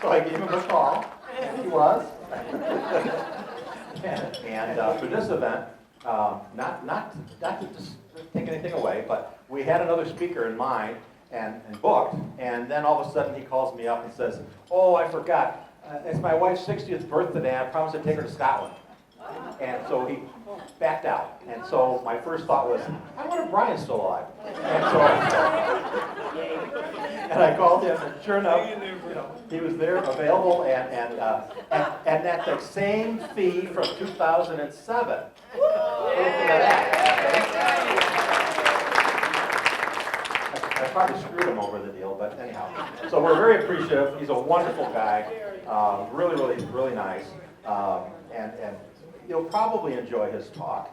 So I gave him a call, and he was. and for this event, not to just take anything away, but we had another speaker in mind and booked, and then all of a sudden he calls me up and says, "Oh, I forgot. It's my wife's 60th birthday, and I promised to take her to Scotland." And so he backed out. And so my first thought was, I wonder if Brian's still alive. And I called him, and sure enough, he was there, available, and at the same fee from 2007. I probably screwed him over the deal, but anyhow. So we're very appreciative. He's a wonderful guy, really nice, and you'll probably enjoy his talk.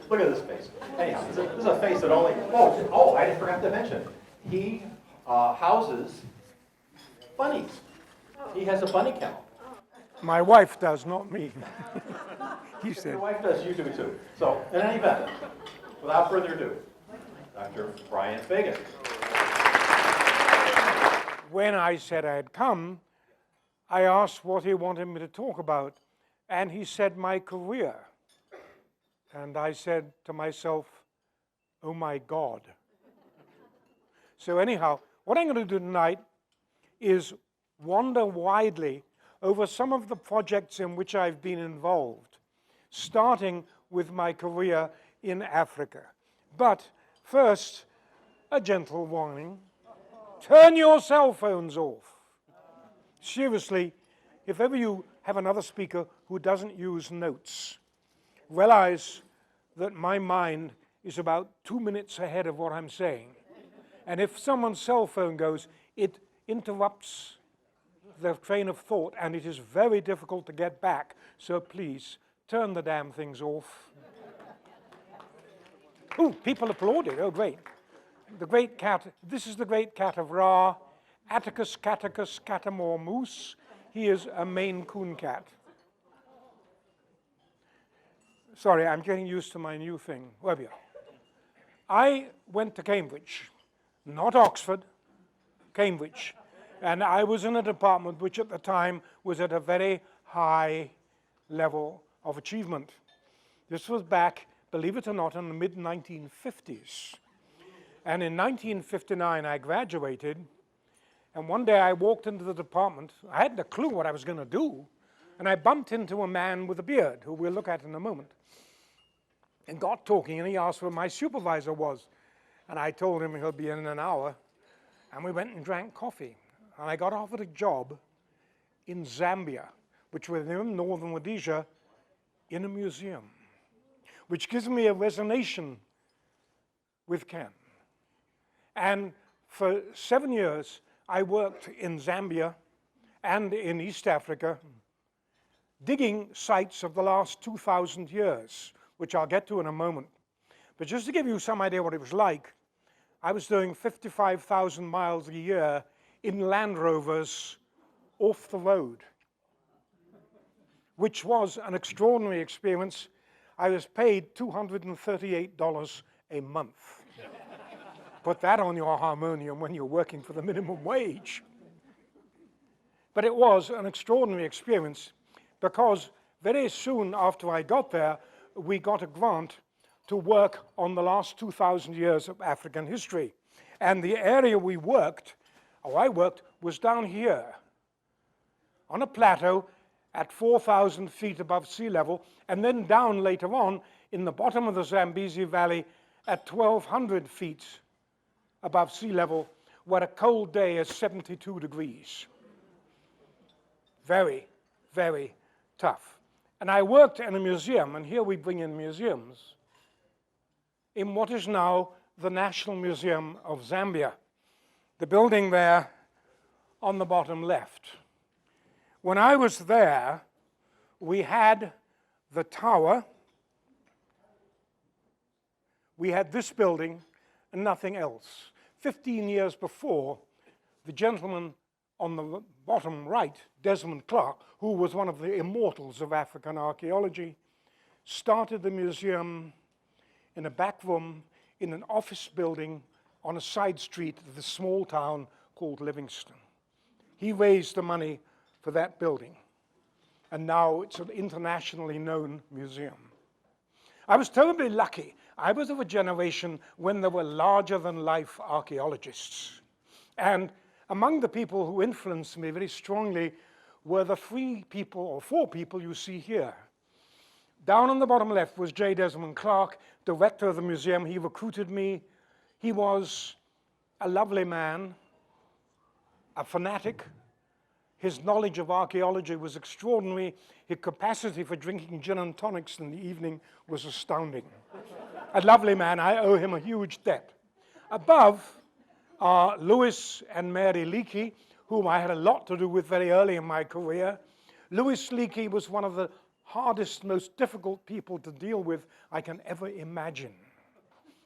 Look at this face. Anyhow, this is a face that only, I forgot to mention, he houses bunnies. He has a bunny kennel. My wife does, not me. He said. Your wife does, you do too. So, in any event, without further ado, Dr. Brian Fagan. When I said I'd come, I asked what he wanted me to talk about, and he said my career. And I said to myself, oh my God. So anyhow, what I'm going to do tonight is wander widely over some of the projects in which I've been involved, starting with my career in Africa. But first, a gentle warning. Turn your cell phones off. Seriously, if ever you have another speaker who doesn't use notes, realize that my mind is about 2 minutes ahead of what I'm saying. And if someone's cell phone goes, it interrupts the train of thought, and it is very difficult to get back. So please, turn the damn things off. Oh, people applauded. Oh, great. The great cat, this is the great cat of Ra, Atticus caticus catamor moose. He is a Maine Coon cat. Sorry, I'm getting used to my new thing. Where we are. I went to Cambridge, not Oxford, Cambridge. And I was in a department which at the time was at a very high level of achievement. This was back, believe it or not, in the mid-1950s. And in 1959, I graduated. And one day I walked into the department. I hadn't a clue what I was going to do. And I bumped into a man with a beard, who we'll look at in a moment, and got talking, and he asked where my supervisor was. And I told him he'll be in an hour. And we went and drank coffee. And I got offered a job in Zambia, which was in northern Rhodesia, in a museum, which gives me a resonation with Ken. And for 7 years, I worked in Zambia and in East Africa, digging sites of the last 2,000 years, which I'll get to in a moment. But just to give you some idea what it was like, I was doing 55,000 miles a year in Land Rovers off the road, which was an extraordinary experience. I was paid $238 a month. Put that on your harmonium when you're working for the minimum wage. But it was an extraordinary experience because very soon after I got there, we got a grant to work on the last 2,000 years of African history. And the area I worked, was down here on a plateau at 4,000 feet above sea level, and then down later on in the bottom of the Zambezi Valley at 1,200 feet above sea level, where a cold day is 72 degrees. Very, very tough. And I worked in a museum, and here we bring in museums, in what is now the National Museum of Zambia. The building there on the bottom left. When I was there, we had the tower, we had this building, and nothing else. 15 years before, the gentleman on the bottom right, Desmond Clark, who was one of the immortals of African archaeology, started the museum in a back room in an office building on a side street of the small town called Livingston. He raised the money for that building. And now it's an internationally known museum. I was terribly lucky. I was of a generation when there were larger-than-life archaeologists. And among the people who influenced me very strongly were the 3 people or 4 people you see here. Down on the bottom left was J. Desmond Clark, director of the museum. He recruited me. He was a lovely man, a fanatic. His knowledge of archaeology was extraordinary. His capacity for drinking gin and tonics in the evening was astounding. A lovely man. I owe him a huge debt. Above are Louis and Mary Leakey, whom I had a lot to do with very early in my career. Louis Leakey was one of the hardest, most difficult people to deal with I can ever imagine.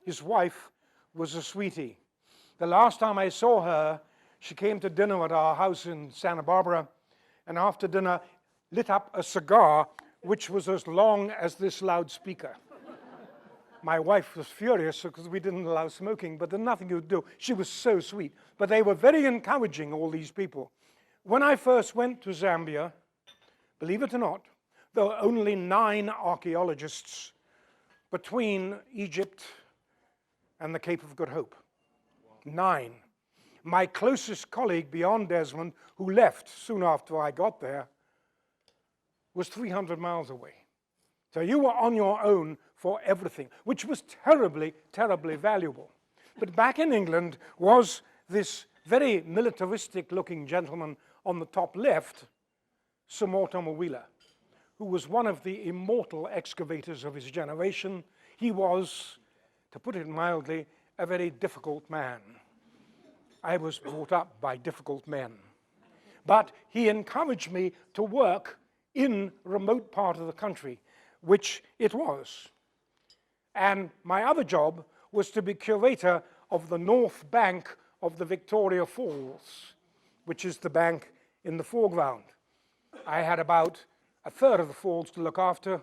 His wife was a sweetie. The last time I saw her, she came to dinner at our house in Santa Barbara, and after dinner lit up a cigar which was as long as this loudspeaker. My wife was furious because we didn't allow smoking, but there's nothing you could do. She was so sweet. But they were very encouraging, all these people. When I first went to Zambia, believe it or not, there were only 9 archaeologists between Egypt and the Cape of Good Hope. 9. My closest colleague beyond Desmond, who left soon after I got there, was 300 miles away. So you were on your own for everything, which was terribly, terribly valuable. But back in England was this very militaristic-looking gentleman on the top left, Sir Mortimer, who was one of the immortal excavators of his generation. He was, to put it mildly, a very difficult man. I was brought up by difficult men. But he encouraged me to work in a remote part of the country, which it was. And my other job was to be curator of the north bank of the Victoria Falls, which is the bank in the foreground. I had about a third of the falls to look after.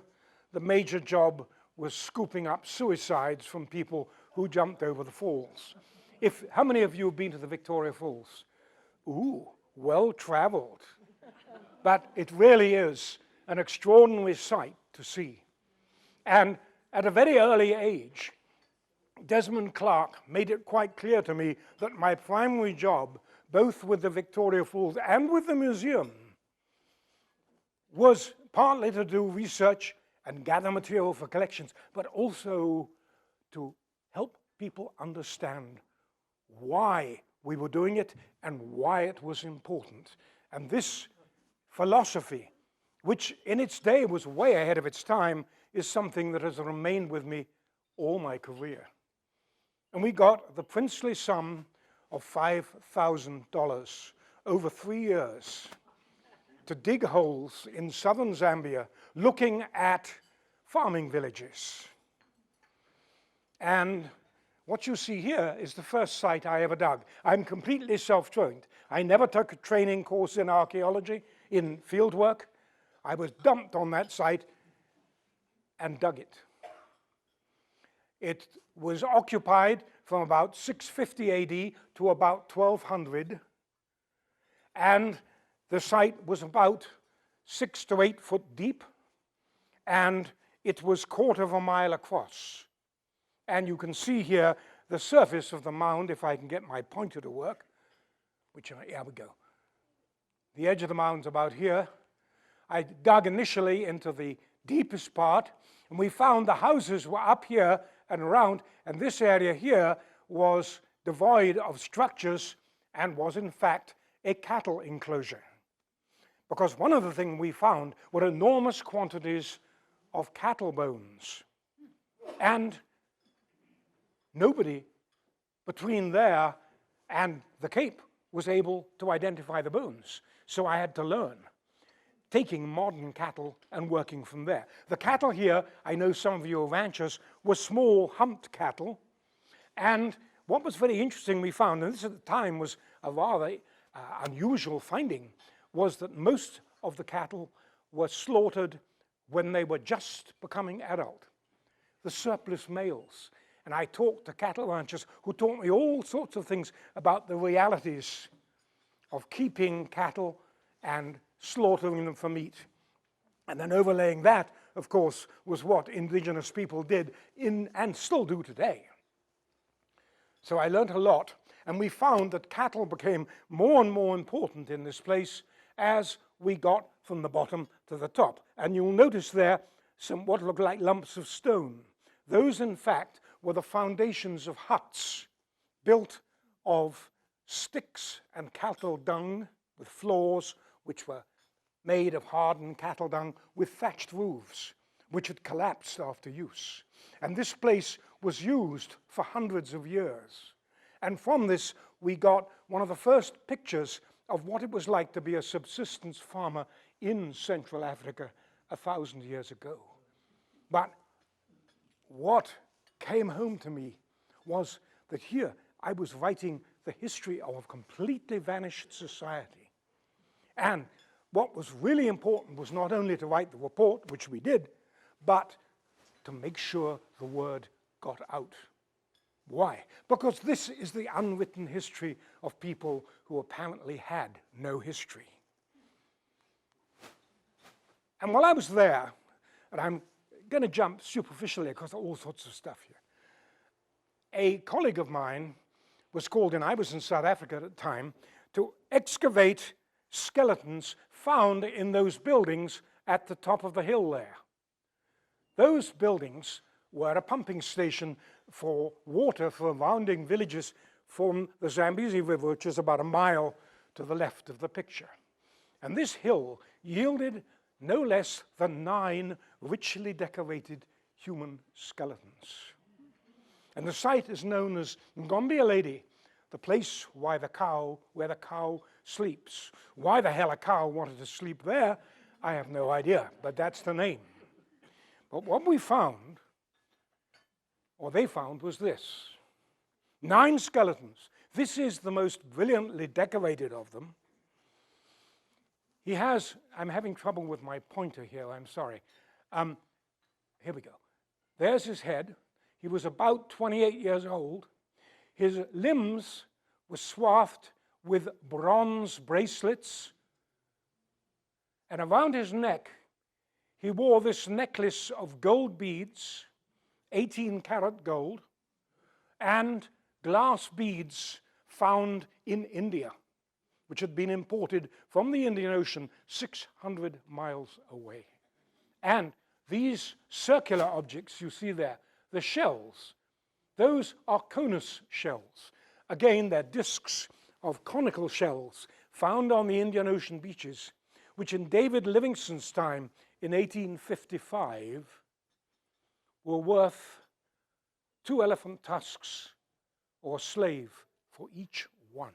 The major job was scooping up suicides from people who jumped over the falls. How many of you have been to the Victoria Falls? Ooh, well-traveled. But it really is an extraordinary sight to see. And at a very early age, Desmond Clark made it quite clear to me that my primary job, both with the Victoria Falls and with the museum, was partly to do research and gather material for collections, but also to help people understand why we were doing it and why it was important. And this philosophy, which in its day was way ahead of its time, is something that has remained with me all my career. And we got the princely sum of $5,000 over 3 years to dig holes in southern Zambia looking at farming villages. And what you see here is the first site I ever dug. I'm completely self-trained. I never took a training course in archaeology, in field work. I was dumped on that site and dug it. It was occupied from about 650 AD to about 1200, and the site was about 6 to 8 foot deep, and it was 1/4 mile across. And you can see here the surface of the mound, if I can get my pointer to work, here we go. The edge of the mound's about here. I dug initially into the deepest part, and we found the houses were up here and around, and this area here was devoid of structures and was in fact a cattle enclosure. Because one of the things we found were enormous quantities of cattle bones. And nobody between there and the Cape was able to identify the bones. So I had to learn, taking modern cattle and working from there. The cattle here, I know some of you are ranchers, were small humped cattle. And what was very interesting we found, and this at the time was a rather unusual finding, was that most of the cattle were slaughtered when they were just becoming adult, the surplus males. And I talked to cattle ranchers who taught me all sorts of things about the realities of keeping cattle and slaughtering them for meat. And then overlaying that, of course, was what indigenous people did and still do today. So I learned a lot, and we found that cattle became more and more important in this place as we got from the bottom to the top. And you'll notice there some what look like lumps of stone. Those, in fact, were the foundations of huts built of sticks and cattle dung with floors which were made of hardened cattle dung with thatched roofs, which had collapsed after use. And this place was used for hundreds of years. And from this, we got one of the first pictures of what it was like to be a subsistence farmer in Central Africa 1,000 years ago. But what came home to me was that here I was writing the history of a completely vanished society. And what was really important was not only to write the report, which we did, but to make sure the word got out. Why? Because this is the unwritten history of people who apparently had no history. And while I was there, and I'm going to jump superficially because of all sorts of stuff here, a colleague of mine was called in, I was in South Africa at the time, to excavate skeletons found in those buildings at the top of the hill there. Those buildings were a pumping station for water for surrounding villages from the Zambezi River, which is about a mile to the left of the picture. And this hill yielded no less than 9 richly decorated human skeletons. And the site is known as Ngombia Lady, the place where the cow sleeps. Why the hell a cow wanted to sleep there, I have no idea, but that's the name. But what we found, or they found, was this. 9 skeletons. This is the most brilliantly decorated of them. He has, I'm having trouble with my pointer here, I'm sorry. Here we go. There's his head. He was about 28 years old. His limbs were swathed with bronze bracelets. And around his neck, he wore this necklace of gold beads, 18-karat gold, and glass beads found in India, which had been imported from the Indian Ocean 600 miles away. And these circular objects you see there, the shells, those are conus shells. Again, they're discs of conical shells found on the Indian Ocean beaches, which in David Livingstone's time in 1855 were worth 2 elephant tusks or a slave for each one.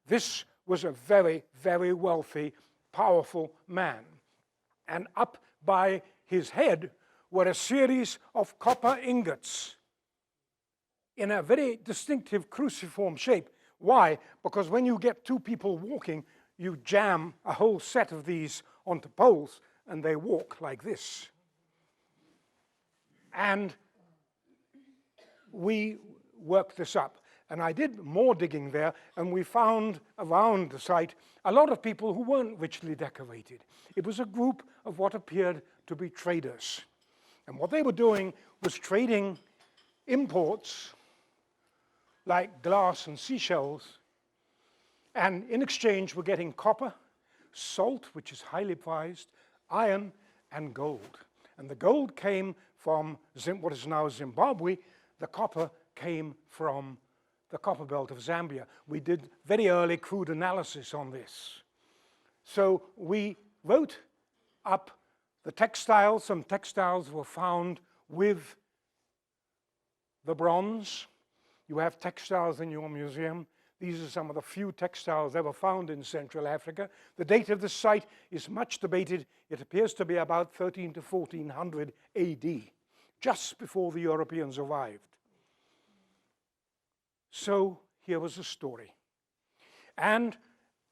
This was a very, very wealthy, powerful man. And up by his head were a series of copper ingots in a very distinctive cruciform shape. Why? Because when you get 2 people walking, you jam a whole set of these onto poles, and they walk like this. And we worked this up. And I did more digging there, and we found around the site a lot of people who weren't richly decorated. It was a group of what appeared to be traders. And what they were doing was trading imports like glass and seashells, and in exchange we're getting copper, salt, which is highly prized, iron, and gold. And the gold came from what is now Zimbabwe. The copper came from the copper belt of Zambia. We did very early crude analysis on this. So we wrote up the textiles. Some textiles were found with the bronze. You have textiles in your museum. These are some of the few textiles ever found in Central Africa. The date of the site is much debated. It appears to be about 13 to 1400 AD, just before the Europeans arrived. So here was the story. And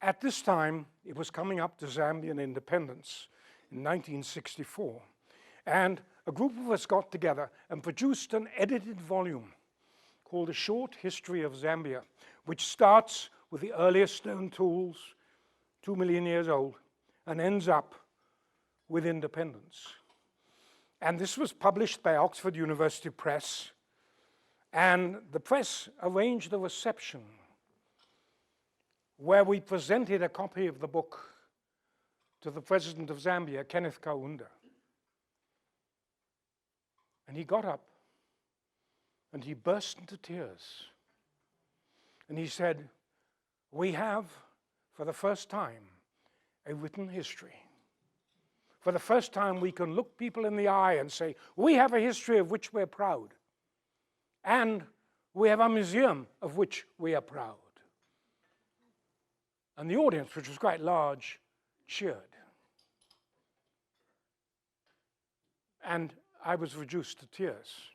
at this time, it was coming up to Zambian independence in 1964. And a group of us got together and produced an edited volume called A Short History of Zambia, which starts with the earliest stone tools, 2 million years old, and ends up with independence. And this was published by Oxford University Press, and the press arranged a reception where we presented a copy of the book to the president of Zambia, Kenneth Kaunda. And he got up and he burst into tears. And he said, "We have, for the first time, a written history. For the first time, we can look people in the eye and say, we have a history of which we're proud. And we have a museum of which we are proud." And the audience, which was quite large, cheered. And I was reduced to tears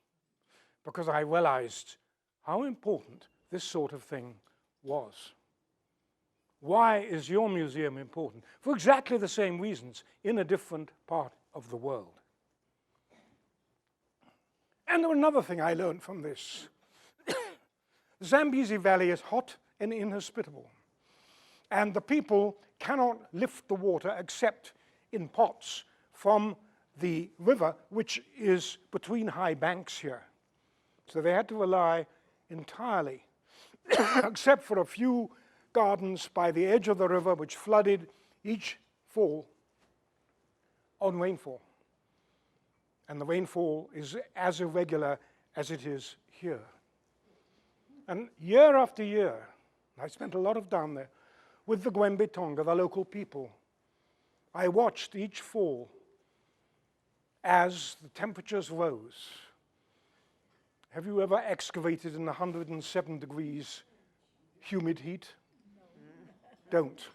because I realized how important this sort of thing was. Why is your museum important? For exactly the same reasons in a different part of the world. And another thing I learned from this. The Zambezi Valley is hot and inhospitable. And the people cannot lift the water except in pots from the river, which is between high banks here. So they had to rely entirely, except for a few gardens by the edge of the river, which flooded each fall, on rainfall. And the rainfall is as irregular as it is here. And year after year, I spent a lot of time there, with the Gwembe Tonga, the local people, I watched each fall as the temperatures rose. Have you ever excavated in 107 degrees humid heat? No. Don't.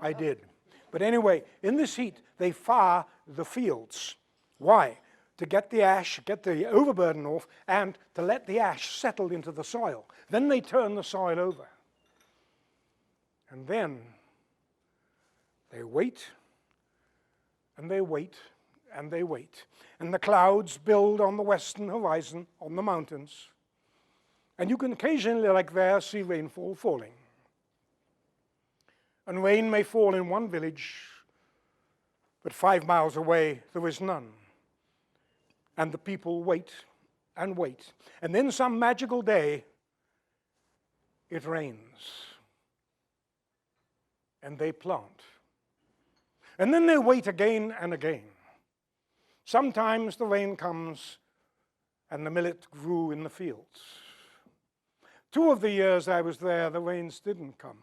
I did. But anyway, in this heat, they fire the fields. Why? To get the ash, get the overburden off, and to let the ash settle into the soil. Then they turn the soil over. And then they wait, and they wait, and they wait. And the clouds build on the western horizon, on the mountains. And you can occasionally, like there, see rainfall falling. And rain may fall in one village, but 5 miles away there is none. And the people wait and wait. And then some magical day, it rains. And they plant. And then they wait again and again. Sometimes the rain comes and the millet grew in the fields. 2 of the years I was there, the rains didn't come.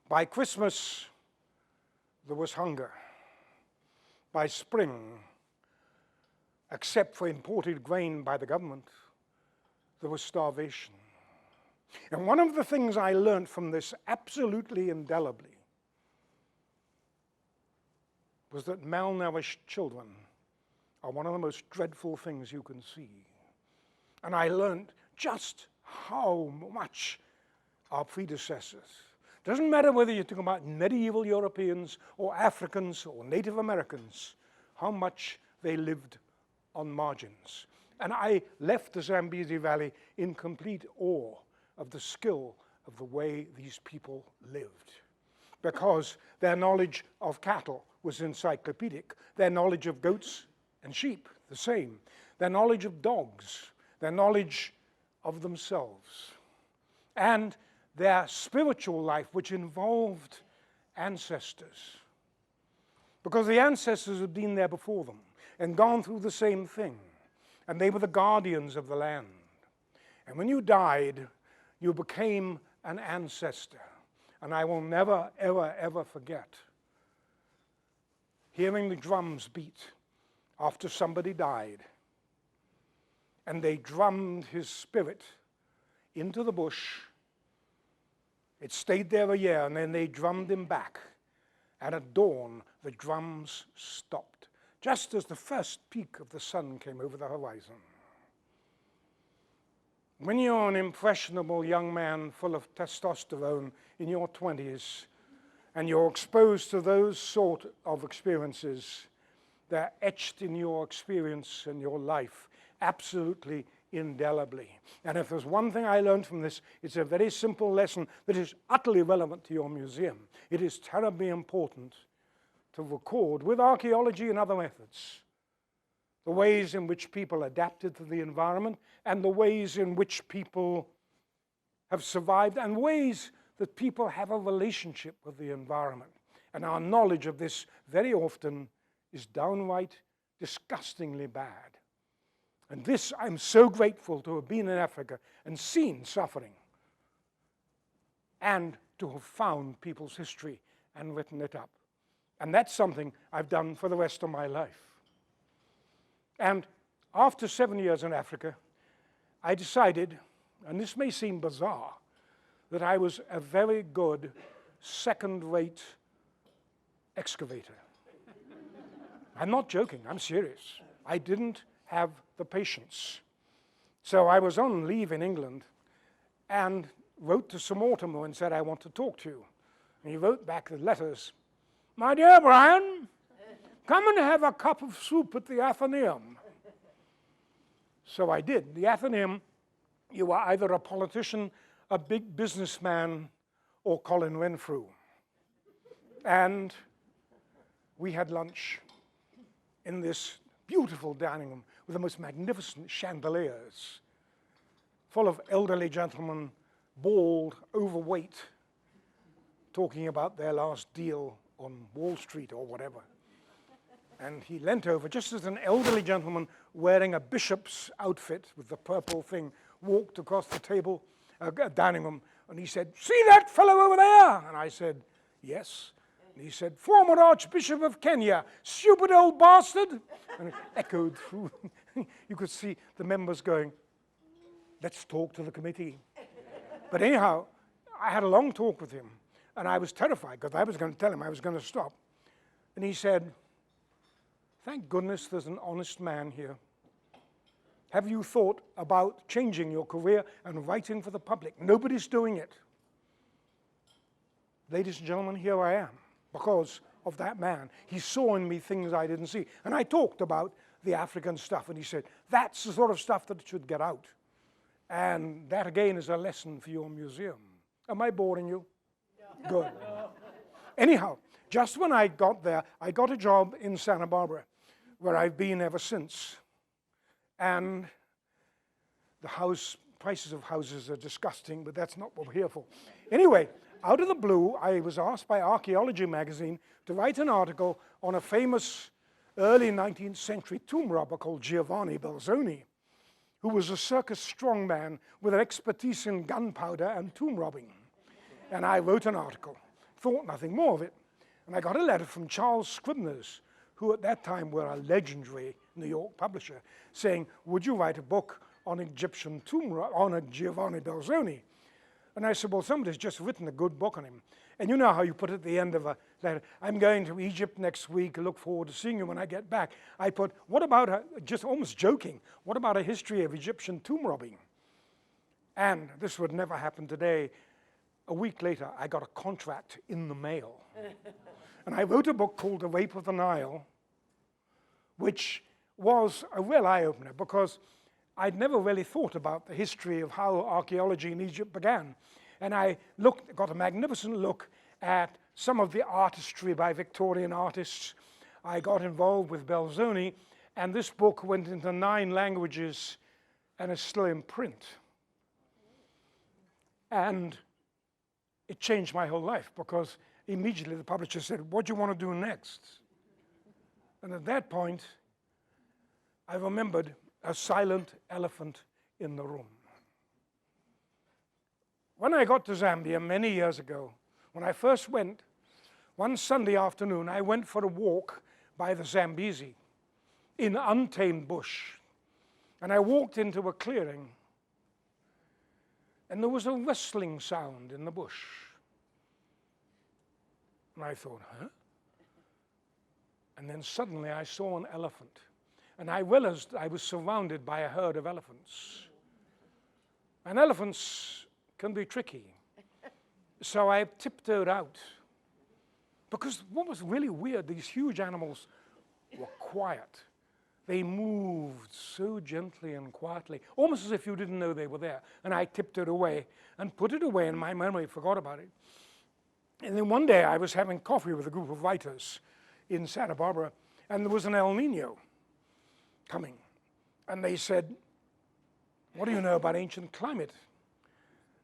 By Christmas, there was hunger. By spring, except for imported grain by the government, there was starvation. And one of the things I learned from this absolutely indelibly was that malnourished children are one of the most dreadful things you can see. And I learned just how much our predecessors, doesn't matter whether you're talking about medieval Europeans or Africans or Native Americans, how much they lived on margins. And I left the Zambezi Valley in complete awe of the skill of the way these people lived, because their knowledge of cattle was encyclopedic, their knowledge of goats and sheep, the same, their knowledge of dogs, their knowledge of themselves, and their spiritual life, which involved ancestors, because the ancestors had been there before them and gone through the same thing, and they were the guardians of the land. And when you died, you became an ancestor. And I will never, ever, ever forget hearing the drums beat after somebody died. And they drummed his spirit into the bush. It stayed there a year, and then they drummed him back. And at dawn, the drums stopped, just as the first peak of the sun came over the horizon. When you're an impressionable young man full of testosterone in your 20s, and you're exposed to those sort of experiences, they're etched in your experience and your life absolutely indelibly. And if there's one thing I learned from this, it's a very simple lesson that is utterly relevant to your museum. It is terribly important to record, with archaeology and other methods, the ways in which people adapted to the environment and the ways in which people have survived and ways that people have a relationship with the environment. And our knowledge of this very often is downright disgustingly bad. And this, I'm so grateful to have been in Africa and seen suffering and to have found people's history and written it up. And that's something I've done for the rest of my life. And after 7 years in Africa, I decided, and this may seem bizarre, that I was a very good second-rate excavator. I'm not joking, I'm serious. I didn't have the patience. So I was on leave in England and wrote to Sir Mortimer and said, I want to talk to you. And he wrote back the letters, my dear Brian, come and have a cup of soup at the Athenaeum. So I did. The Athenaeum, you were either a politician, a big businessman, or Colin Renfrew. And we had lunch in this beautiful dining room with the most magnificent chandeliers, full of elderly gentlemen, bald, overweight, talking about their last deal on Wall Street or whatever. And he leant over, just as an elderly gentleman wearing a bishop's outfit with the purple thing walked across the table, dining room, and he said, see that fellow over there? And I said, yes. And he said, former Archbishop of Kenya, stupid old bastard. And it echoed through. You could see the members going, let's talk to the committee. But anyhow, I had a long talk with him, and I was terrified because I was going to tell him I was going to stop. And he said, thank goodness there's an honest man here. Have you thought about changing your career and writing for the public? Nobody's doing it. Ladies and gentlemen, here I am because of that man. He saw in me things I didn't see. And I talked about the African stuff, and he said, that's the sort of stuff that should get out. And that, again, is a lesson for your museum. Am I boring you? Yeah. Good. Anyhow, just when I got there, I got a job in Santa Barbara, where I've been ever since. And the prices of houses are disgusting, but that's not what we're here for. Anyway, out of the blue, I was asked by Archaeology magazine to write an article on a famous early 19th century tomb robber called Giovanni Belzoni, who was a circus strongman with an expertise in gunpowder and tomb robbing. And I wrote an article, thought nothing more of it. And I got a letter from Charles Scribner's, who at that time were a legendary New York publisher, saying, would you write a book on Egyptian on a Giovanni Belzoni? And I said, well, somebody's just written a good book on him. And you know how you put at the end of a letter, I'm going to Egypt next week, look forward to seeing you when I get back. I put, what about, just almost joking, what about a history of Egyptian tomb robbing? And this would never happen today. A week later, I got a contract in the mail. And I wrote a book called The Rape of the Nile, which was a real eye-opener because I'd never really thought about the history of how archaeology in Egypt began. And I got a magnificent look at some of the artistry by Victorian artists. I got involved with Belzoni, and this book went into 9 languages and is still in print. And it changed my whole life because immediately the publisher said, what do you want to do next? And at that point, I remembered a silent elephant in the room. When I got to Zambia many years ago, when I first went, one Sunday afternoon, I went for a walk by the Zambezi in untamed bush. And I walked into a clearing, and there was a rustling sound in the bush. And I thought, huh? And then suddenly I saw an elephant. And I realized I was surrounded by a herd of elephants. And elephants can be tricky. So I tiptoed out. Because what was really weird, these huge animals were quiet. they moved so gently and quietly, almost as if you didn't know they were there. And I tipped it away and put it away in my memory, forgot about it. And then one day I was having coffee with a group of writers in Santa Barbara, and there was an El Nino coming. And they said, "What do you know about ancient climate?"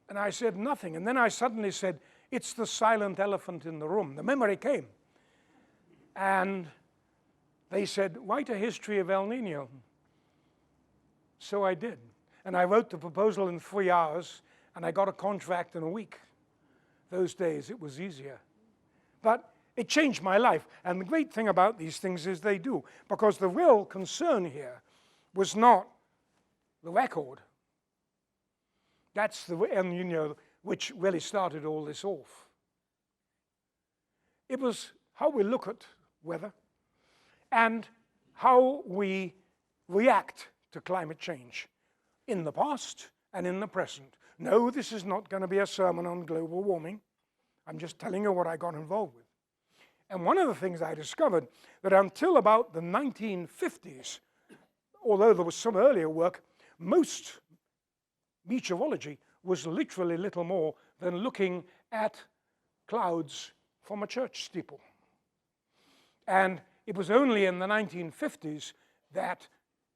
And I said, "Nothing." And then I suddenly said, "It's the silent elephant in the room." The memory came. And they said, "Write a history of El Nino." So I did. And I wrote the proposal in 3 hours, and I got a contract in a week. Those days, it was easier. But it changed my life. And the great thing about these things is they do. Because the real concern here was not the record. That's the El Nino which really started all this off. It was how we look at weather and how we react to climate change in the past and in the present. No, this is not going to be a sermon on global warming. I'm just telling you what I got involved with. And one of the things I discovered, that until about the 1950s, although there was some earlier work, most meteorology was literally little more than looking at clouds from a church steeple. And it was only in the 1950s that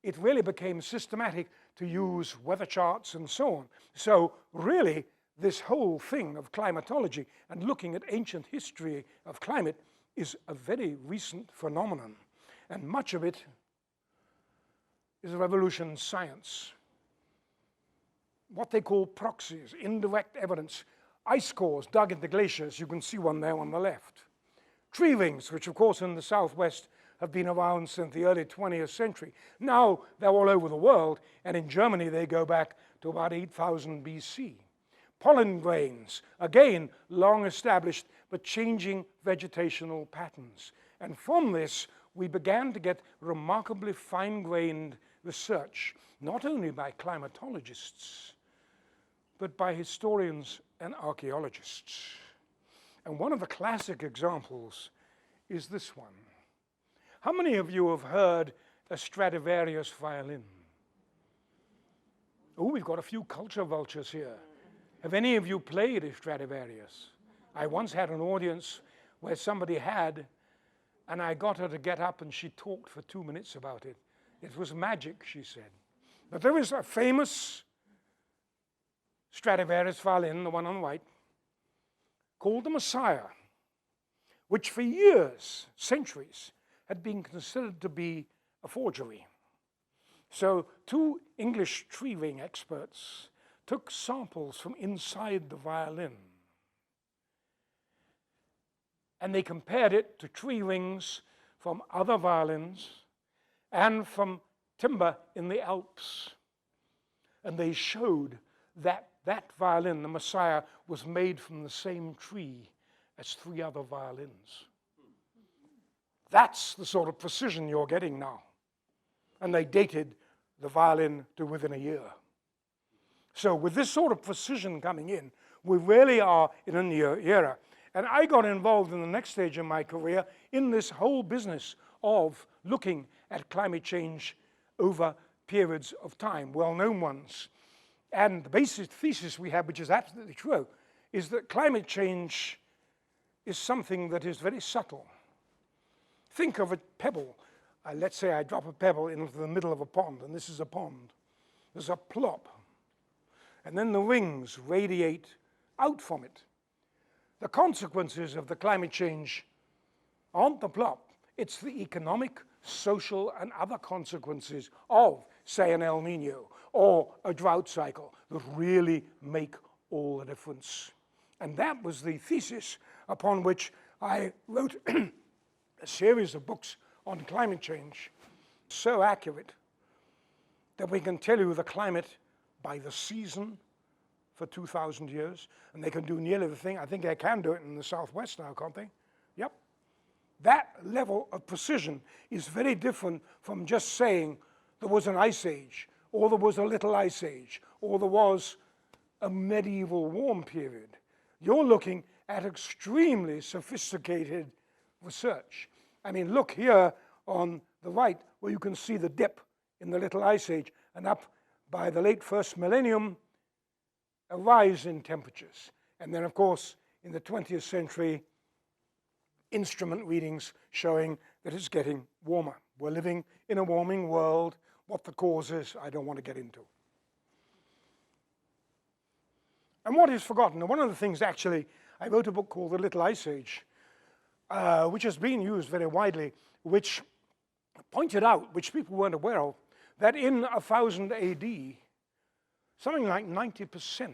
it really became systematic to use weather charts and so on. So really, this whole thing of climatology and looking at ancient history of climate is a very recent phenomenon. And much of it is a revolution in science. What they call proxies, indirect evidence. Ice cores dug into glaciers, you can see one there on the left. Tree rings, which of course in the southwest have been around since the early 20th century. Now they're all over the world, and in Germany they go back to about 8,000 BC. Pollen grains, again long established, but changing vegetational patterns. And from this, we began to get remarkably fine-grained research, not only by climatologists, but by historians and archaeologists. And one of the classic examples is this one. How many of you have heard a Stradivarius violin? Oh, we've got a few culture vultures here. Have any of you played a Stradivarius? I once had an audience where somebody had, and I got her to get up and she talked for 2 minutes about it. It was magic, she said. But there is a famous Stradivarius violin, the one on the right, called the Messiah, which for years, centuries, had been considered to be a forgery. So 2 English tree ring experts took samples from inside the violin, and they compared it to tree rings from other violins and from timber in the Alps. And they showed that that violin, the Messiah, was made from the same tree as 3 other violins. That's the sort of precision you're getting now. And they dated the violin to within a year. So with this sort of precision coming in, we really are in a new era. And I got involved in the next stage of my career in this whole business of looking at climate change over periods of time, well-known ones. And the basic thesis we have, which is absolutely true, is that climate change is something that is very subtle. Think of a pebble. Let's say I drop a pebble into the middle of a pond, and this is a pond. There's a plop, and then the rings radiate out from it. The consequences of the climate change aren't the plop. It's the economic, social, and other consequences of, say, an El Nino or a drought cycle that really make all the difference. And that was the thesis upon which I wrote a series of books on climate change, so accurate that we can tell you the climate by the season for 2,000 years, and they can do nearly the thing. I think they can do it in the Southwest now, can't they? Yep. That level of precision is very different from just saying there was an ice age, or there was a little ice age, or there was a medieval warm period. You're looking at extremely sophisticated research. I mean, look here on the right, where you can see the dip in the Little Ice Age, and up by the late first millennium, a rise in temperatures. And then, of course, in the 20th century, instrument readings showing that it's getting warmer. We're living in a warming world. What the cause is, I don't want to get into. And what is forgotten? And one of the things, actually, I wrote a book called The Little Ice Age, which has been used very widely, which pointed out, which people weren't aware of, that in 1000 AD, something like 90%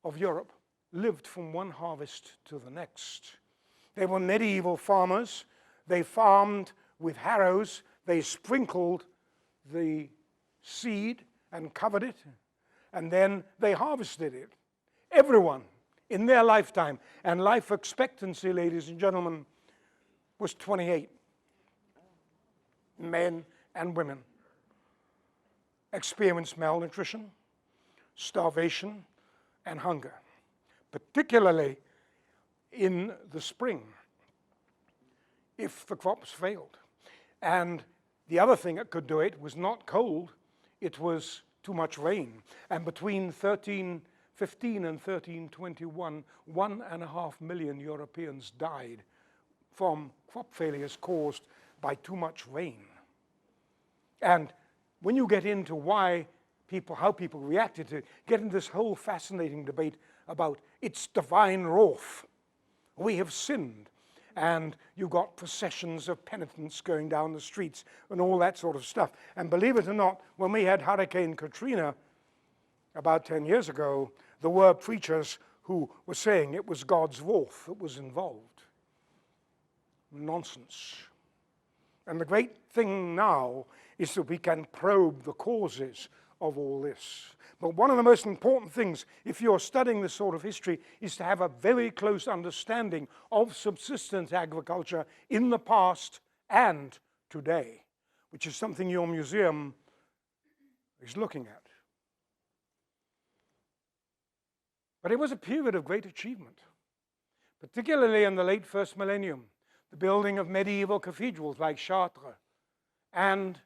of Europe lived from one harvest to the next. They were medieval farmers. They farmed with harrows. They sprinkled the seed and covered it, and then they harvested it. Everyone in their lifetime, and life expectancy, ladies and gentlemen, was 28. Men and women experienced malnutrition, starvation, and hunger, particularly in the spring, if the crops failed. And the other thing that could do it was not cold, it was too much rain. And between 1315 and 1321, 1.5 million Europeans died from crop failures caused by too much rain. And when you get into how people reacted to it, get into this whole fascinating debate about it's divine wrath. We have sinned. And you got processions of penitents going down the streets and all that sort of stuff. And believe it or not, when we had Hurricane Katrina about 10 years ago, there were preachers who were saying it was God's wrath that was involved. Nonsense. And the great thing now is that we can probe the causes of all this. But one of the most important things, if you're studying this sort of history, is to have a very close understanding of subsistence agriculture in the past and today, which is something your museum is looking at. But it was a period of great achievement, particularly in the late first millennium, the building of medieval cathedrals like Chartres, and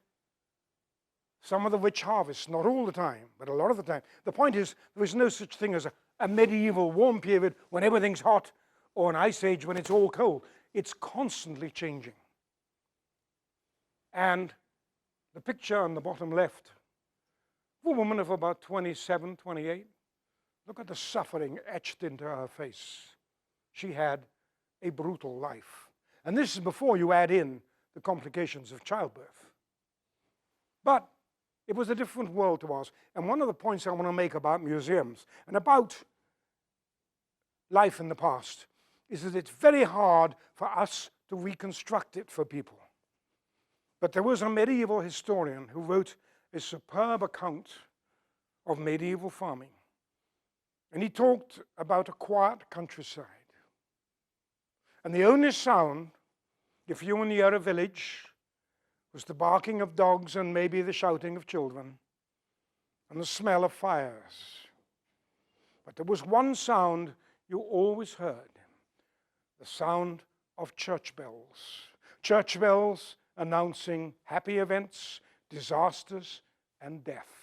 some of the rich harvests, not all the time, but a lot of the time. The point is, there is no such thing as a medieval warm period when everything's hot, or an ice age when it's all cold. It's constantly changing. And the picture on the bottom left, a woman of about 27, 28, look at the suffering etched into her face. She had a brutal life. And this is before you add in the complications of childbirth. But it was a different world to ours. And one of the points I want to make about museums and about life in the past is that it's very hard for us to reconstruct it for people. But there was a medieval historian who wrote a superb account of medieval farming. And he talked about a quiet countryside. And the only sound, if you were near a village, was the barking of dogs and maybe the shouting of children and the smell of fires. But there was one sound you always heard, the sound of church bells. Church bells announcing happy events, disasters, and death.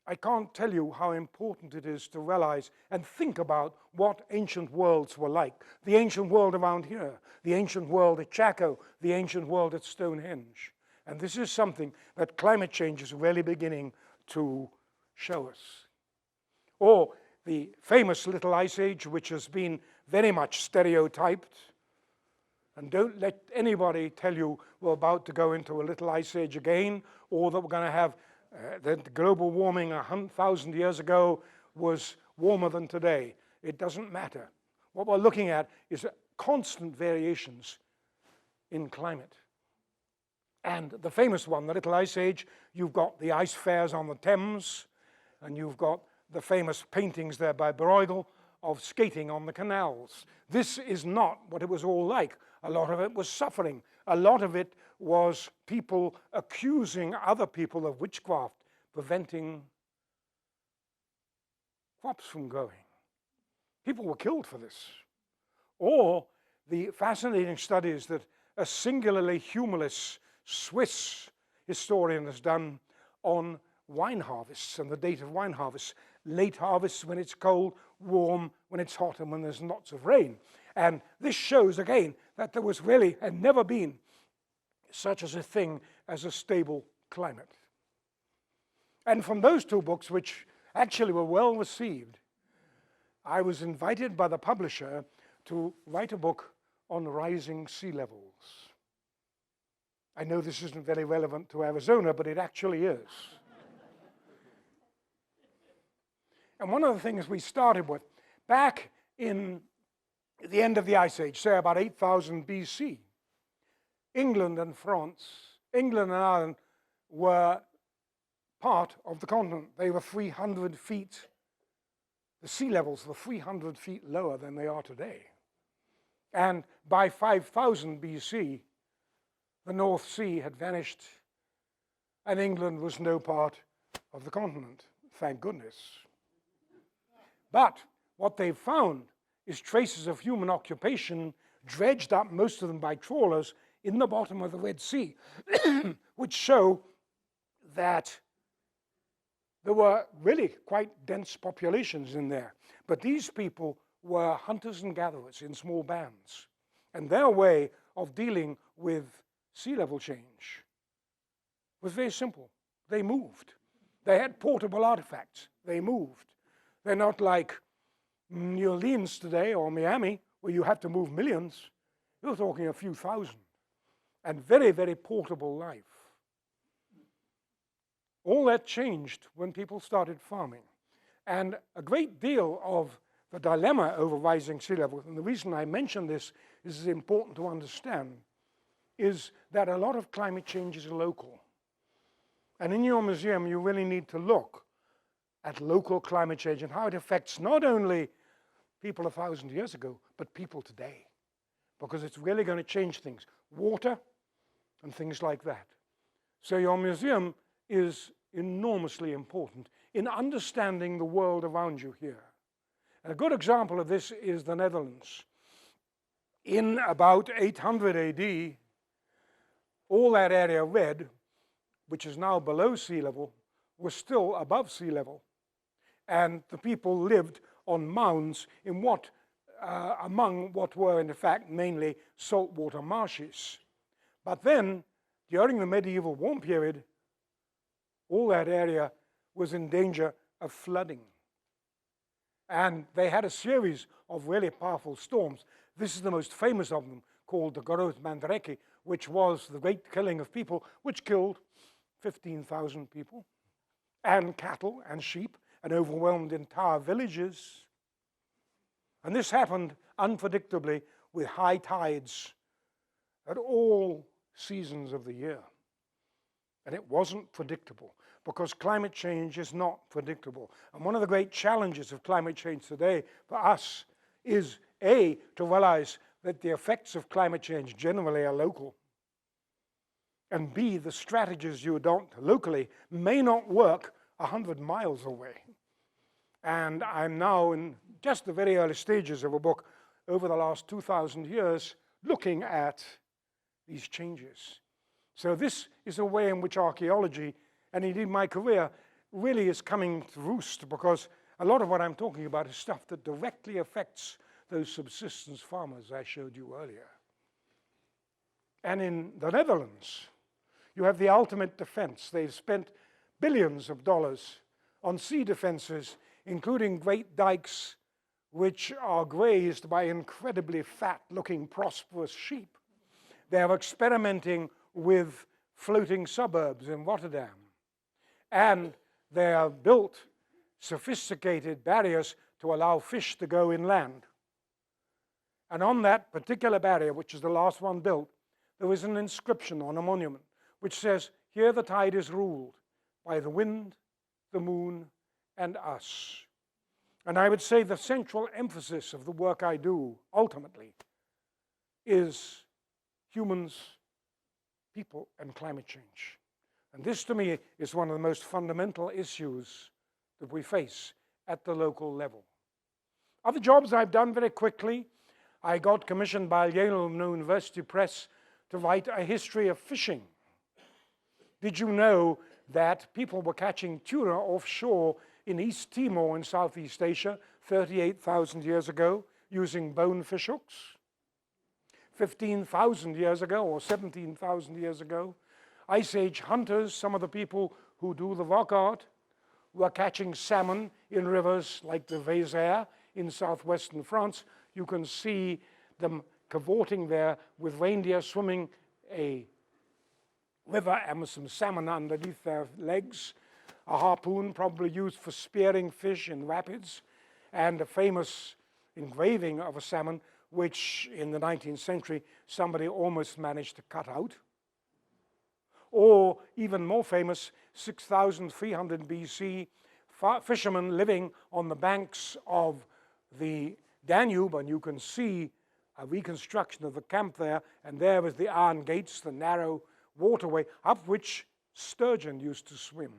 I can't tell you how important it is to realize and think about what ancient worlds were like. The ancient world around here, the ancient world at Chaco, the ancient world at Stonehenge. And this is something that climate change is really beginning to show us. Or the famous Little Ice Age, which has been very much stereotyped. And don't let anybody tell you we're about to go into a Little Ice Age again, or that we're going to have that global warming 1,000 years ago was warmer than today. It doesn't matter. What we're looking at is constant variations in climate. And the famous one, the Little Ice Age, you've got the ice fairs on the Thames, and you've got the famous paintings there by Bruegel of skating on the canals. This is not what it was all like. A lot of it was suffering. A lot of it was people accusing other people of witchcraft, preventing crops from growing. People were killed for this. Or the fascinating studies that a singularly humorless Swiss historian has done on wine harvests and the date of wine harvests. Late harvests when it's cold, warm when it's hot, and when there's lots of rain. And this shows again that there was really, and never been, such as a thing as a stable climate. And from those two books, which actually were well received, I was invited by the publisher to write a book on rising sea levels. I know this isn't very relevant to Arizona, but it actually is. And one of the things we started with, back in the end of the Ice Age, say about 8,000 BC, England and Ireland were part of the continent. They were 300 feet, the sea levels were 300 feet lower than they are today. And by 5,000 BC, the North Sea had vanished, and England was no part of the continent, thank goodness. But what they've found is traces of human occupation, dredged up, most of them by trawlers, in the bottom of the Red Sea, which show that there were really quite dense populations in there. But these people were hunters and gatherers in small bands. And their way of dealing with sea level change was very simple. They moved. They had portable artifacts. They moved. They're not like New Orleans today or Miami, where you have to move millions. You're talking a few thousand. And very, very portable life. All that changed when people started farming. And a great deal of the dilemma over rising sea levels, and the reason I mention this is important to understand, is that a lot of climate change is local. And in your museum, you really need to look at local climate change and how it affects not only people 1,000 years ago, but people today. Because it's really going to change things. Water and things like that. So your museum is enormously important in understanding the world around you here. And a good example of this is the Netherlands. In about 800 AD, all that area red, which is now below sea level, was still above sea level. And the people lived on mounds in among what were in fact mainly saltwater marshes. But then, during the medieval warm period, all that area was in danger of flooding. And they had a series of really powerful storms. This is the most famous of them, called the Groot Mandreki, which was the great killing of people, which killed 15,000 people, and cattle and sheep, and overwhelmed entire villages. And this happened unpredictably with high tides at all seasons of the year. And it wasn't predictable, because climate change is not predictable. And one of the great challenges of climate change today for us is, A, to realize that the effects of climate change generally are local, and B, the strategies you adopt locally may not work 100 miles away. And I'm now in just the very early stages of a book over the last 2,000 years looking at these changes. So this is a way in which archaeology, and indeed my career, really is coming to roost, because a lot of what I'm talking about is stuff that directly affects those subsistence farmers I showed you earlier. And in the Netherlands, you have the ultimate defense. They've spent billions of dollars on sea defenses, including great dikes which are grazed by incredibly fat-looking, prosperous sheep. They are experimenting with floating suburbs in Rotterdam. And they have built sophisticated barriers to allow fish to go inland. And on that particular barrier, which is the last one built, there is an inscription on a monument which says, "Here the tide is ruled by the wind, the moon, and us." And I would say the central emphasis of the work I do, ultimately, is humans, people, and climate change. And this, to me, is one of the most fundamental issues that we face at the local level. Other jobs I've done very quickly. I got commissioned by Yale University Press to write a history of fishing. Did you know that people were catching tuna offshore in East Timor in Southeast Asia 38,000 years ago using bone fish hooks? 15,000 years ago or 17,000 years ago, Ice Age hunters, some of the people who do the rock art, were catching salmon in rivers like the Verde in southwestern France. You can see them cavorting there with reindeer swimming a river and with some salmon underneath their legs, a harpoon probably used for spearing fish in rapids, and a famous engraving of a salmon which in the 19th century somebody almost managed to cut out. Or even more famous, 6,300 BC, fishermen living on the banks of the Danube, and you can see a reconstruction of the camp there, and there was the iron gates, the narrow waterway up which sturgeon used to swim.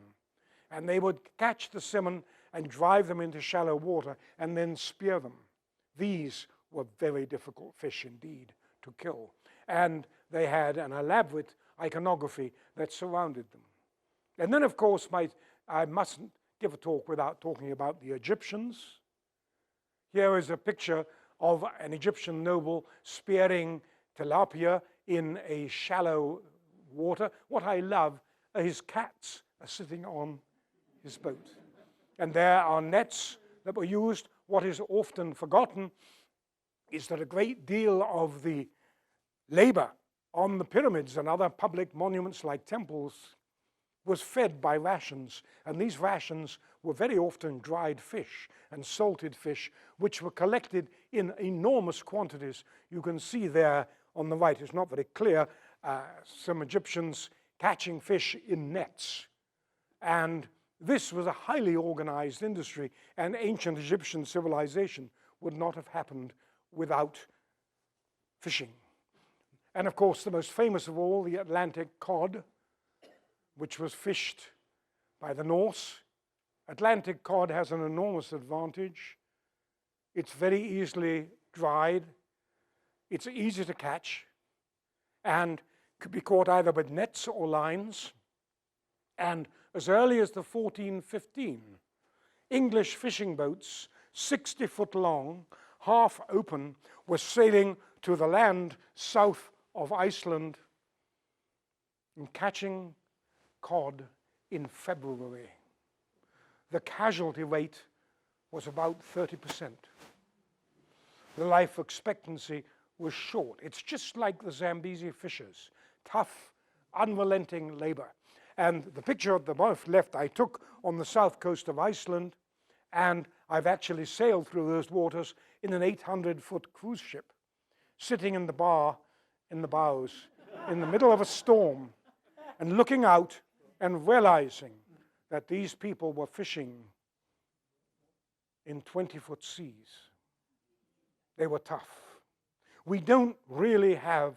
And they would catch the salmon and drive them into shallow water and then spear them. These were very difficult fish indeed to kill. And they had an elaborate iconography that surrounded them. And then, of course, I mustn't give a talk without talking about the Egyptians. Here is a picture of an Egyptian noble spearing tilapia in a shallow water. What I love are his cats are sitting on his boat. And there are nets that were used. What is often forgotten is that a great deal of the labor on the pyramids and other public monuments like temples was fed by rations, and these rations were very often dried fish and salted fish, which were collected in enormous quantities. You can see there on the right, it's not very clear, some Egyptians catching fish in nets. And this was a highly organized industry, and ancient Egyptian civilization would not have happened without fishing. And of course, the most famous of all, the Atlantic cod, which was fished by the Norse. Atlantic cod has an enormous advantage. It's very easily dried. It's easy to catch and could be caught either with nets or lines. And as early as the 1415, English fishing boats, 60-foot long, half open, were sailing to the land south of Iceland and catching cod in February. The casualty rate was about 30%. The life expectancy was short. It's just like the Zambezi fishers, tough, unrelenting labor. And the picture at the left I took on the south coast of Iceland, and I've actually sailed through those waters in an 800-foot cruise ship, sitting in the bar in the bows in the middle of a storm and looking out and realizing that these people were fishing in 20-foot seas. They were tough. We don't really have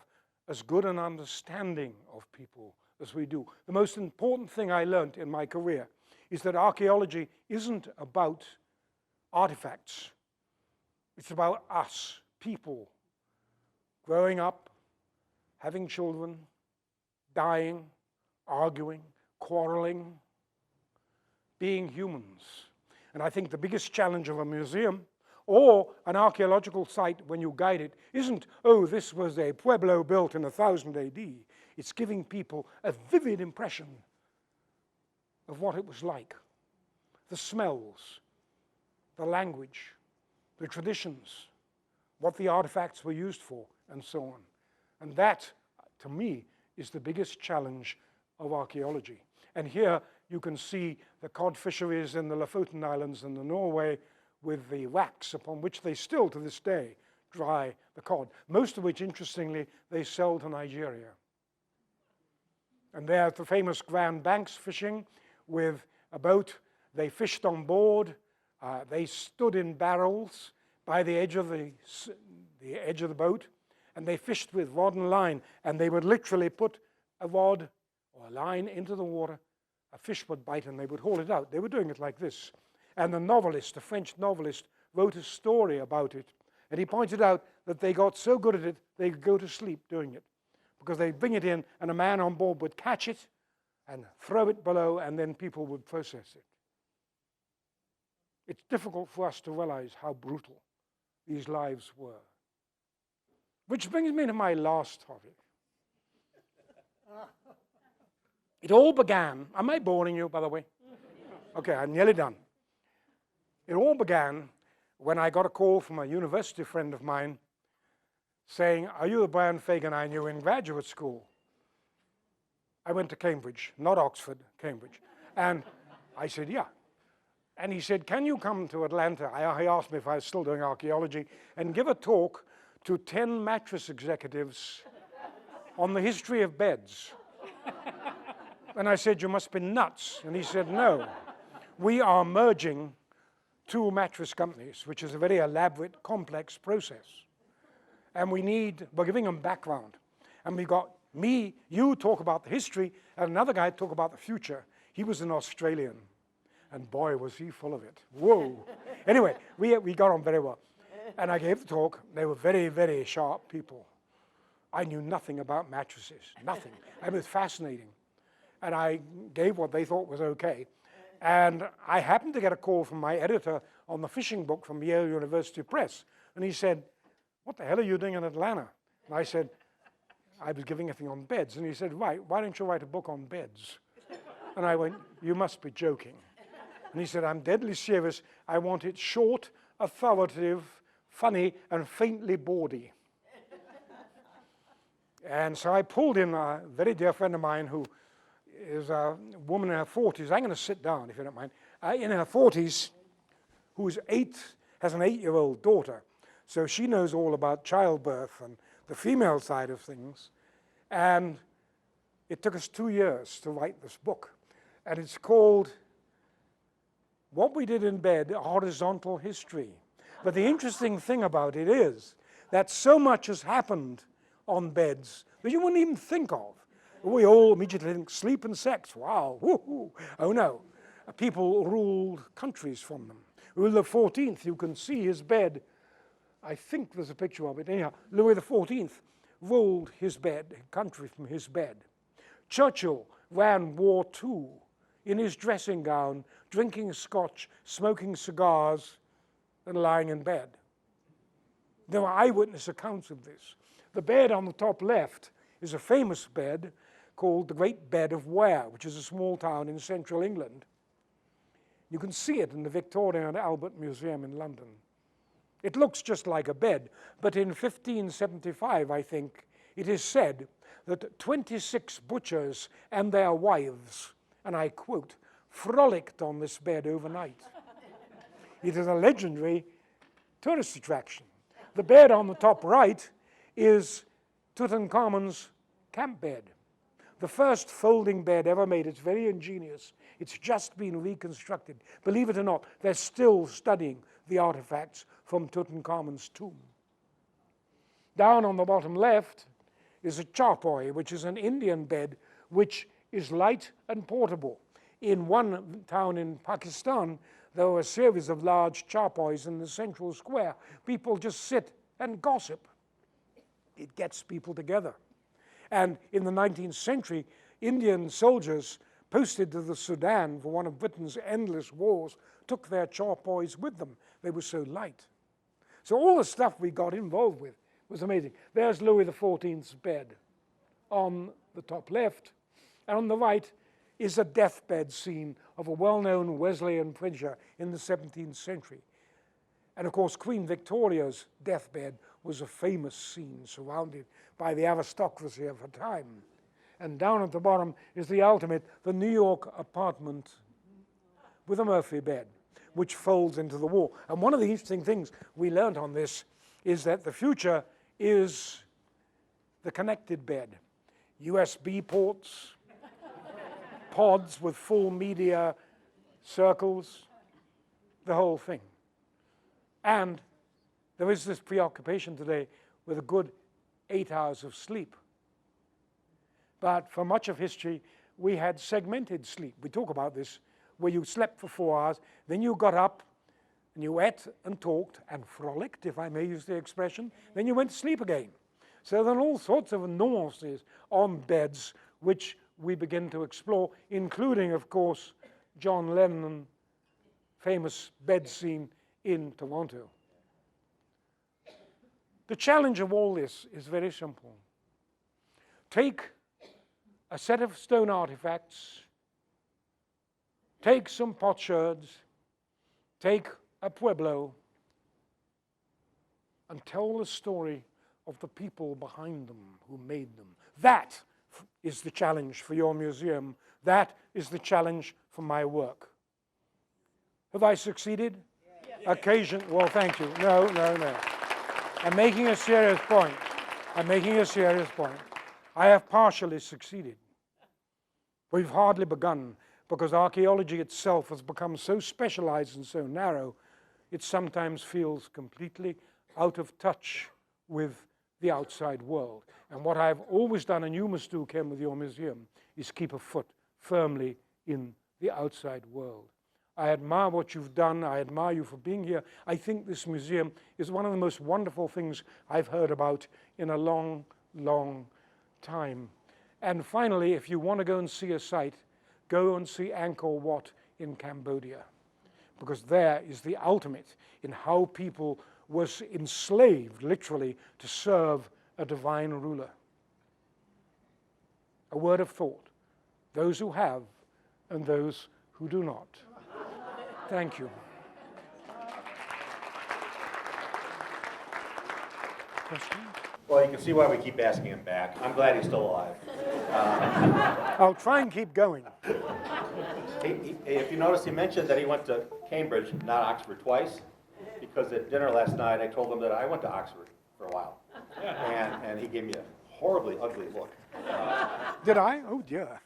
as good an understanding of people as we do. The most important thing I learned in my career is that archaeology isn't about artifacts. It's about us, people, growing up, having children, dying, arguing, quarreling, being humans. And I think the biggest challenge of a museum or an archaeological site when you guide it isn't, oh, this was a pueblo built in 1000 AD. It's giving people a vivid impression of what it was like. The smells, the language, the traditions, what the artifacts were used for, and so on. And that, to me, is the biggest challenge of archaeology. And here you can see the cod fisheries in the Lofoten Islands and the Norway with the wax upon which they still, to this day, dry the cod, most of which, interestingly, they sell to Nigeria. And there's the famous Grand Banks fishing with a boat. They fished on board. They stood in barrels by the edge of the boat, and they fished with rod and line. And they would literally put a rod or a line into the water. A fish would bite, and they would haul it out. They were doing it like this. And the novelist, a French novelist, wrote a story about it. And he pointed out that they got so good at it, they could go to sleep doing it, because they'd bring it in and a man on board would catch it and throw it below, and then people would process it. It's difficult for us to realize how brutal these lives were. Which brings me to my last topic. It all began, am I boring you, by the way? Okay, I'm nearly done. It all began when I got a call from a university friend of mine saying, are you the Brian Fagan I knew in graduate school? I went to Cambridge, not Oxford, Cambridge. And I said, yeah. And he said, can you come to Atlanta? He asked me if I was still doing archaeology, and give a talk to 10 mattress executives on the history of beds. And I said, you must be nuts. And he said, no, we are merging 2 mattress companies, which is a very elaborate, complex process. And we're giving them background. And we got me, you talk about the history, and another guy talk about the future. He was an Australian. And boy, was he full of it. Whoa. Anyway, we got on very well. And I gave the talk. They were very, very sharp people. I knew nothing about mattresses, nothing. It was fascinating. And I gave what they thought was okay. And I happened to get a call from my editor on the fishing book from Yale University Press. And he said, what the hell are you doing in Atlanta? And I said, I was giving a thing on beds. And he said, right, why don't you write a book on beds? And I went, you must be joking. And he said, I'm deadly serious. I want it short, authoritative, funny, and faintly bawdy. And so I pulled in a very dear friend of mine who is a woman in her 40s. I'm going to sit down, if you don't mind. In her 40s, who's has an 8-year-old daughter. So she knows all about childbirth and the female side of things. And it took us 2 years to write this book. And it's called What We Did in Bed, A Horizontal History. But the interesting thing about it is that so much has happened on beds that you wouldn't even think of. We all immediately think sleep and sex. Wow, woohoo. Oh no, people ruled countries from them. Louis XIV, you can see his bed. I think there's a picture of it. Anyhow, Louis XIV ruled his bed, country from his bed. Churchill ran War II in his dressing gown, drinking scotch, smoking cigars, and lying in bed. There are eyewitness accounts of this. The bed on the top left is a famous bed called the Great Bed of Ware, which is a small town in central England. You can see it in the Victoria and Albert Museum in London. It looks just like a bed, but in 1575, I think, it is said that 26 butchers and their wives, and I quote, frolicked on this bed overnight. It is a legendary tourist attraction. The bed on the top right is Tutankhamun's camp bed. The first folding bed ever made. It's very ingenious. It's just been reconstructed. Believe it or not, they're still studying the artifacts from Tutankhamun's tomb. Down on the bottom left is a charpoy, which is an Indian bed, which is light and portable. In one town in Pakistan, there were a series of large charpoys in the central square. People just sit and gossip. It gets people together. And in the 19th century, Indian soldiers posted to the Sudan for one of Britain's endless wars took their charpoys with them. They were so light. So all the stuff we got involved with was amazing. There's Louis XIV's bed on the top left. And on the right is a deathbed scene of a well-known Wesleyan preacher in the 17th century. And of course, Queen Victoria's deathbed was a famous scene surrounded by the aristocracy of her time. And down at the bottom is the ultimate, the New York apartment with a Murphy bed, which folds into the wall. And one of the interesting things we learned on this is that the future is the connected bed. USB ports, pods with full media circles, the whole thing. And there is this preoccupation today with a good 8 hours of sleep. But for much of history, we had segmented sleep. We talk about this, where you slept for 4 hours, then you got up, and you ate and talked and frolicked, if I may use the expression, then you went to sleep again. So there are all sorts of anomalies on beds which we begin to explore, including, of course, John Lennon's famous bed scene in Toronto. The challenge of all this is very simple. Take a set of stone artifacts, take some potsherds, take a pueblo, and tell the story of the people behind them who made them. That is the challenge for your museum. That is the challenge for my work. Have I succeeded? Yes. Well, thank you. No. I'm making a serious point. I have partially succeeded. We've hardly begun, because archaeology itself has become so specialized and so narrow, it sometimes feels completely out of touch with the outside world. And what I've always done, and you must do, Ken, with your museum, is keep a foot firmly in the outside world. I admire what you've done. I admire you for being here. I think this museum is one of the most wonderful things I've heard about in a long, long time. And finally, if you want to go and see a site, go and see Angkor Wat in Cambodia, because there is the ultimate in how people were enslaved, literally, to serve a divine ruler. A word of thought. Those who have and those who do not. Thank you. Questions? Well, you can see why we keep asking him back. I'm glad he's still alive. I'll try and keep going. If you notice, he mentioned that he went to Cambridge, not Oxford, twice, because at dinner last night I told him that I went to Oxford for a while. And he gave me a horribly ugly look. Did I? Oh, dear.